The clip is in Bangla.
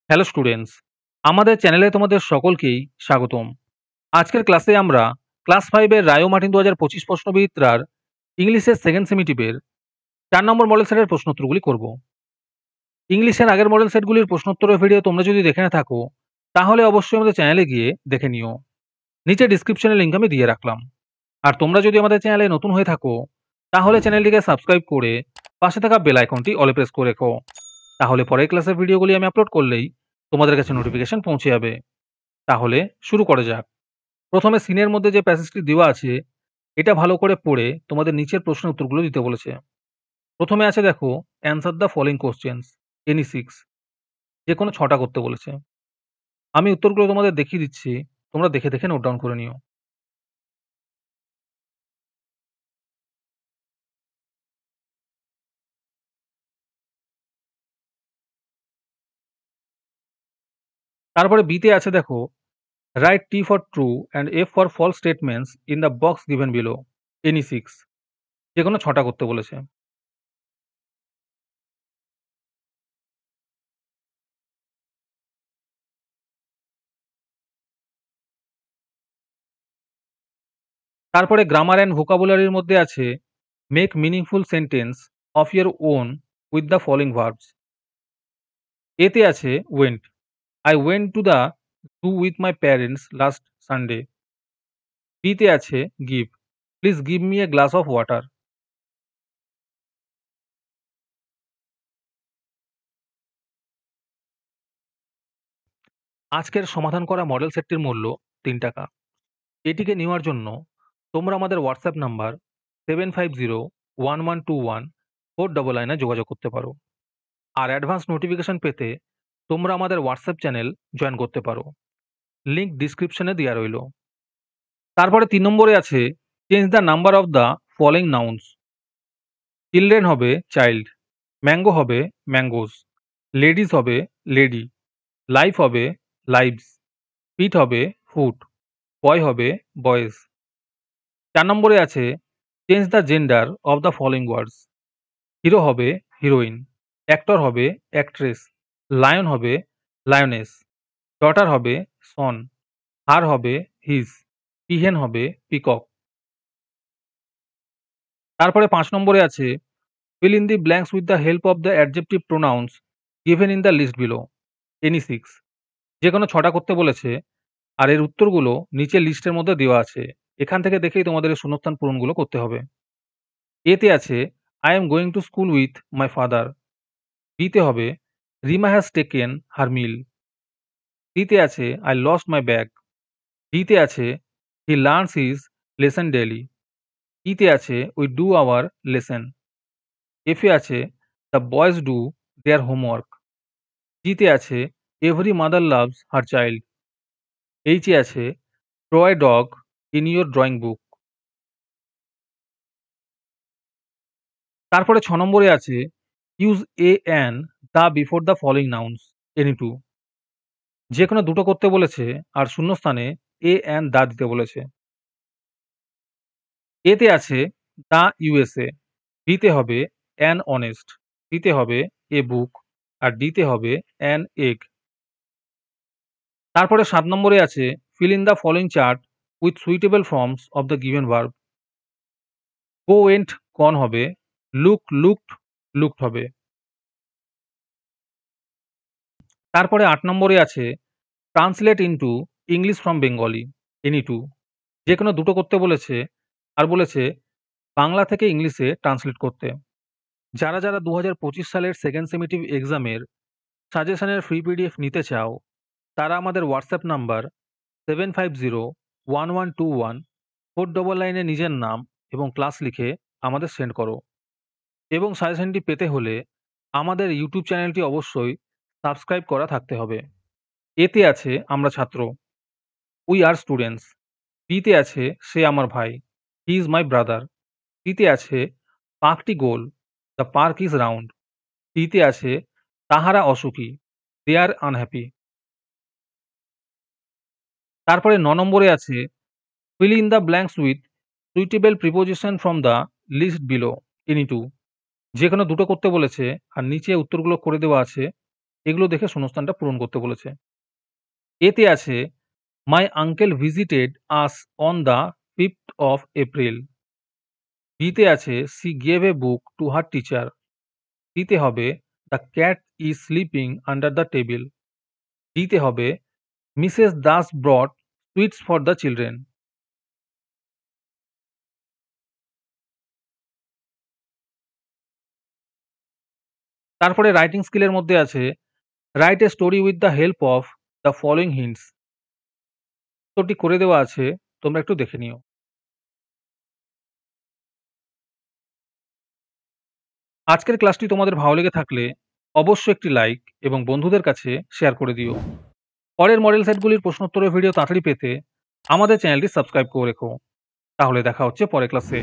হ্যালো স্টুডেন্টস, আমাদের চ্যানেলে তোমাদের সকলকেই স্বাগতম। আজকের ক্লাসে আমরা ক্লাস 5 এর রায়ো মার্টিন 2025 প্রশ্নবিচিত্রার ইংলিশের সেকেন্ড সেমিটিভের 4 নম্বর মডেল সেটের প্রশ্নোত্তরগুলি করব। ইংলিশের আগের মডেল সেটগুলির প্রশ্নোত্তরের ভিডিও তোমরা যদি দেখে না থাকো, তাহলে অবশ্যই আমাদের চ্যানেলে গিয়ে দেখে নিও। নিচে ডিসক্রিপশনে লিংক আমি দিয়ে রাখলাম। আর তোমরা যদি আমাদের চ্যানেলে নতুন হয়ে থাকো, তাহলে চ্যানেলটিকে সাবস্ক্রাইব করে পাশে থাকা বেল আইকনটি অলে প্রেস করে রেখো। তাহলে পরের ক্লাসের ভিডিওগুলি আমি আপলোড করলেই তোমাদের কাছে নোটিফিকেশন পৌঁছে যাবে। তাহলে শুরু করা যাক। প্রথমে সিনের মধ্যে যে প্যাসেজটি দেওয়া আছে, এটা ভালো করে পড়ে তোমাদের নিচের প্রশ্নের উত্তরগুলো দিতে বলেছে। প্রথমে আছে দেখো, answer the following questions any 6, যে কোনো 6টা করতে বলেছে। আমি উত্তরগুলো তোমাদের দেখিয়ে দিচ্ছি, তোমরা দেখে দেখে নোট ডাউন করে নিও। তারপরে বিতে আছে দেখো, write T for true and F for false statements in the box given below any 6, যে কোনো 6টা করতে বলেছে। তারপরে গ্রামার অ্যান্ড ভোকাবুলারির মধ্যে আছে, make meaningful sentence of your own with the following verbs. এতে আছে went, I went to the zoo with my parents last Sunday. বিতে আছে give, please give me a glass of water. আজকের সমাধান করা মডেল সেটটির মূল্য 3 টাকা। এটিকে নেওয়ার জন্য তোমরা আমাদের হোয়াটসঅ্যাপ নাম্বার 7501121499 যোগাযোগ করতে পারো। আর অ্যাডভান্স নোটিফিকেশন পেতে তোমরা আমাদের হোয়াটসঅ্যাপ চ্যানেল জয়েন করতে পারো। লিংক ডিসক্রিপশনে দেওয়া রইল। তারপরে 3 নম্বরে আছে, change the number of the following nouns. Children হবে চাইল্ড, ম্যাঙ্গো হবে ম্যাঙ্গোস, লেডিস হবে লেডি, লাইফ হবে লাইভস, ফিট হবে ফুট, বয় হবে বয়েজ। 4 নম্বরে আছে, change the gender of the following words. Hero হবে হিরোইন, অ্যাক্টর হবে অ্যাক্ট্রেস, লায়ন হবে লায়নেস, ডটার হবে সন, হার হবে হিজ, পিহেন হবে পিকক। তারপরে 5 নম্বরে আছে, fill in the blanks with the help of the adjective pronouns given in the list below any 6, যে কোনো 6টা করতে বলেছে। আর এর উত্তরগুলো নিচের লিস্টের মধ্যে দেওয়া আছে, এখান থেকে দেখেই তোমাদের এই শূন্যস্থান পূরণগুলো করতে হবে। এতে আছে, I am going to school with my father. বিতে হবে, Rima has taken her meal. সিতে আছে, আই লস্ট মাই ব্যাগ। ডিতে আছে, he learns his lesson daily. ইতে আছে, উই ডু আওয়ার লেসন। এফে আছে, the boys do their homework. জিতে আছে, every mother loves her child. এইচে আছে, draw a dog in your drawing book. তারপরে 6 নম্বরে আছে, use a an the before the following nouns any two, যে কোনো দুটো করতে বলেছে আর শূন্যস্থানে এ অ্যান দা দিতে বলেছে। এতে আছে, দ্য ইউএসএ। বিতে হবে অ্যান অনেস্ট, সিতে হবে এ বুক, আর ডিতে হবে অ্যান এগ। তারপরে 7 নম্বরে আছে, fill in the following chart with suitable forms of the given verb. Go went gone হবে, লুক লুকড লুকড হবে। তারপরে 8 নম্বরে আছে, translate into English from Bengali any two, যে কোনো দুটো করতে বলেছে আর বলেছে বাংলা থেকে ইংলিশে ট্রান্সলেট করতে। যারা যারা 2025 সালের সেকেন্ড সেমিটিভ এক্সামের সাজেশনের ফ্রি পিডিএফ নিতে চাও, তারা আমাদের হোয়াটসঅ্যাপ নাম্বার 7501121499 নিজের নাম এবং ক্লাস লিখে আমাদের সেন্ড করো। এবং সাজেশনটি পেতে হলে আমাদের ইউটিউব চ্যানেলটি অবশ্যই সাবস্ক্রাইব করা থাকতে হবে। এতে আছে, আমরা ছাত্র, উই আর স্টুডেন্টস। বিতে আছে, সে আমার ভাই, হি ইজ মাই ব্রাদার। সিতে আছে, পার্কটি গোল, দ্য পার্ক ইজ রাউন্ড। ডিতে আছে, তাহারা অসুখী, দে আর আনহ্যাপি। তারপরে 9 নম্বরে আছে, fill in the blanks with suitable preposition from the list below any two, যে কোনো দুটো করতে বলেছে আর নিচে উত্তরগুলো করে দেওয়া আছে, এগুলো দেখে শূন্যস্থানটা পূরণ করতে বলেছে। এতে আছে my uncle visited us on the 5th of April. বিতে আছে C gave a book to her teacher. সিতে হবে the cat is sleeping under the table. ডিতে হবে Mrs Das ব্রট sweets for the children. তারপরে রাইটিং স্কিলের মধ্যে আছে write a story with the help of the following hints. উত্তরটি করে দেওয়া আছে, তোমরা একটু দেখে নিও। আজকের ক্লাসটি তোমাদের ভালো লেগে থাকলে অবশ্যই একটি লাইক এবং বন্ধুদের কাছে শেয়ার করে দিও। পরের মডেল সেটগুলির প্রশ্নোত্তরের ভিডিও তাড়াতাড়ি পেতে আমাদের চ্যানেলটি সাবস্ক্রাইব করে রেখো। তাহলে দেখা হচ্ছে পরের ক্লাসে।